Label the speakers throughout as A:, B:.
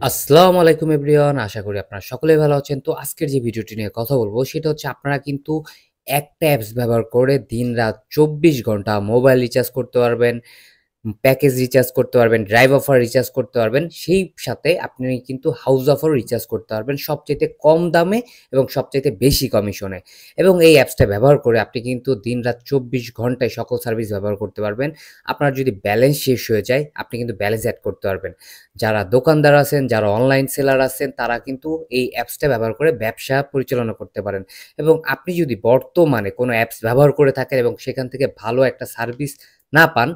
A: আসসালামু আলাইকুম এভরিওয়ান। আশা করি আপনারা সকলেই ভালো আছেন। তো আজকের যে ভিডিওটি নিয়ে কথা বলব সেটা হচ্ছে আপনারা কিন্তু একটা অ্যাপস ব্যবহার করে দিন-রাত ২৪ ঘন্টা মোবাইল রিচার্জ করতে পারবেন। প্যাকেজ রিচার্জ করতে পারবেন, ড্রাইভ অফার রিচার্জ করতে পারবেন। সেই সাথে আপনি কিন্তু হাউস অফারও রিচার্জ করতে পারবেন সবচাইতে কম দামে এবং সবচাইতে বেশি কমিশনে। এবং এই অ্যাপসটা ব্যবহার করে আপনি কিন্তু দিন-রাত ২৪ ঘন্টায় সকল সার্ভিস ব্যবহার করতে পারবেন। আপনার যদি ব্যালেন্স শেষ হয়ে যায়, আপনি কিন্তু ব্যালেন্স এড করতে পারবেন। যারা দোকানদার আছেন, যারা অনলাইন সেলার আছেন, তারা কিন্তু এই অ্যাপসটা ব্যবহার করে ব্যবসা পরিচালনা করতে পারেন। এবং আপনি যদি বর্তমানে কোনো অ্যাপস ব্যবহার করে থাকেন এবং সেখান থেকে ভালো একটা সার্ভিস না পান,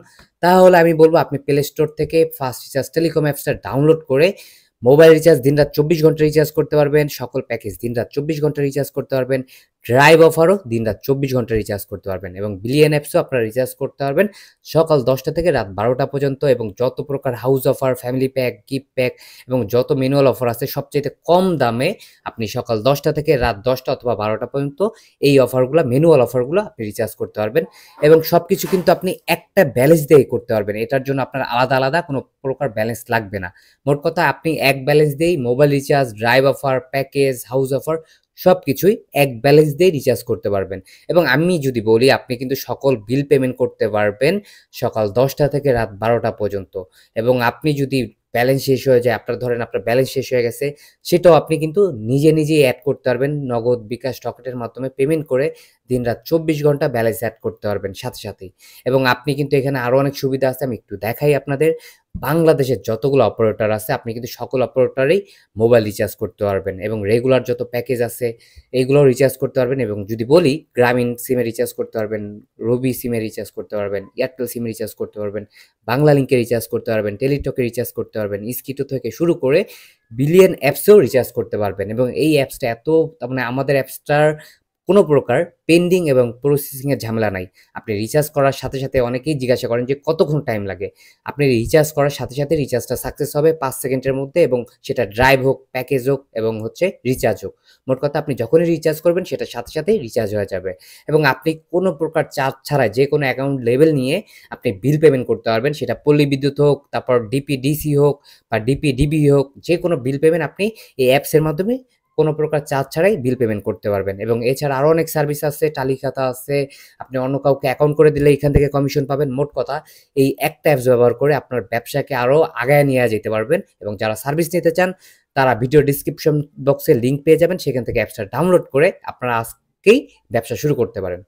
A: তাহলে আমি বলব আপনি প্লে স্টোর থেকে ফাস্ট রিচার্জ টেলিকম অ্যাপসটা ডাউনলোড করে মোবাইল রিচার্জ দিন-রাত ২৪ ঘন্টা রিচার্জ করতে পারবেন। সকল প্যাকেজ দিন-রাত ২৪ ঘন্টা রিচার্জ করতে পারবেন। ড্রাইভ অফারও দিন-রাত ২৪ ঘন্টা রিচার্জ করতে পারবেন এবং বিলিয়ন অ্যাপসও আপনারা রিচার্জ করতে পারবেন সকাল ১০টা থেকে রাত ১২টা পর্যন্ত। এবং যত প্রকার house offer, family pack, gift pack এবং যত ম্যানুয়াল অফার আছে সবচাইতে কম দামে আপনি সকাল ১০টা থেকে রাত ১০টা অথবা ১২টা পর্যন্ত এই অফারগুলা, ম্যানুয়াল অফারগুলো আপনি রিচার্জ করতে পারবেন। এবং সবকিছু কিন্তু আপনি একটা ব্যালেন্স দিয়েই করতে পারবেন। এটার জন্য আপনার আলাদা কোনো প্রকার ব্যালেন্স লাগবে না। মোট কথা আপনি এক ব্যালেন্স দিয়েই mobile recharge, drive offer, package, house offer সবকিছুই এক ব্যালেন্স দিয়েই রিচার্জ করতে পারবেন। এবং আমি যদি বলি আপনি কিন্তু সকল বিল পেমেন্ট করতে পারবেন সকাল ১০টা থেকে রাত ১২টা পর্যন্ত। এবং আপনি যদি ব্যালেন্স শেষ হয়ে যায়, আপনার ব্যালেন্স শেষ হয়ে গেছে, সেটাও আপনি কিন্তু নিজেই এড করতে পারবেন। নগদ, বিকাশ, রকেটের মাধ্যমে পেমেন্ট করে দিন-রাত ২৪ ঘন্টা ব্যালেন্স এড করতে পারবেন সাথেই। এবং আপনি কিন্তু এখানে আরো অনেক সুবিধা আছে, আমি একটু দেখাই আপনাদের। বাংলাদেশের যতগুলো অপারেটর আছে আপনি কিন্তু সকল অপারেটরেই মোবাইল রিচার্জ করতে পারবেন এবং রেগুলার যত প্যাকেজ আছে এগুলোও রিচার্জ করতে পারবেন। এবং যদি বলি গ্রামীণ সিমে রিচার্জ করতে পারবেন, রবি সিমে রিচার্জ করতে পারবেন, এয়ারটেল সিমে রিচার্জ করতে পারবেন, বাংলা লিংকে রিচার্জ করতে পারবেন, টেলিটকে রিচার্জ করতে পারবেন, স্কিটো থেকে শুরু করে বিলিয়ন অ্যাপসেও রিচার্জ করতে পারবেন। এবং এই অ্যাপসটা তার মানে আমাদের অ্যাপসটার কোনো প্রকার পেন্ডিং এবং প্রসেসিং এর ঝামেলা নাই। আপনি রিচার্জ করার সাথে অনেকেই জিজ্ঞাসা করেন যে কতক্ষণ টাইম লাগে? আপনি রিচার্জ করার সাথে রিচার্জটা সাকসেস হবে ৫ সেকেন্ডের মধ্যে, এবং সেটা ড্রাইভ হোক, প্যাকেজ হোক এবং হচ্ছে রিচার্জ হোক। মোট কথা আপনি যখনই রিচার্জ করবেন সেটার সাথেই রিচার্জ হয়ে যাবে। এবং আপনি কোনো প্রকার চার্জ ছাড়াই যেকোনো অ্যাকাউন্ট লেভেল নিয়ে আপনি বিল পেমেন্ট করতে পারবেন। সেটা পল্লী বিদ্যুৎ হোক, তারপর ডিপিডিসি হোক বা ডিপিডিবি হোক, যেকোনো বিল পেমেন্ট আপনি এই অ্যাপসের মাধ্যমে কোনো প্রকার চার্জ ছাড়াই বিল পেমেন্ট করতে পারবেন। এবং এছাড়া আরো অনেক সার্ভিস আছে, টালি খাতা আছে। আপনি অন্য কাউকে অ্যাকাউন্ট করে দিলে এখান থেকে কমিশন পাবেন। মোট কথা এই একটা অ্যাপস ব্যবহার করে আপনার ব্যবসাকে আরো আগায় নিয়ে যেতে পারবেন। এবং যারা সার্ভিস নিতে চান তারা ভিডিও ডেসক্রিপশন বক্সে লিংক পেয়ে যাবেন, সেখান থেকে অ্যাপসটা ডাউনলোড করে আপনারা আজকেই ব্যবসা শুরু করতে পারেন।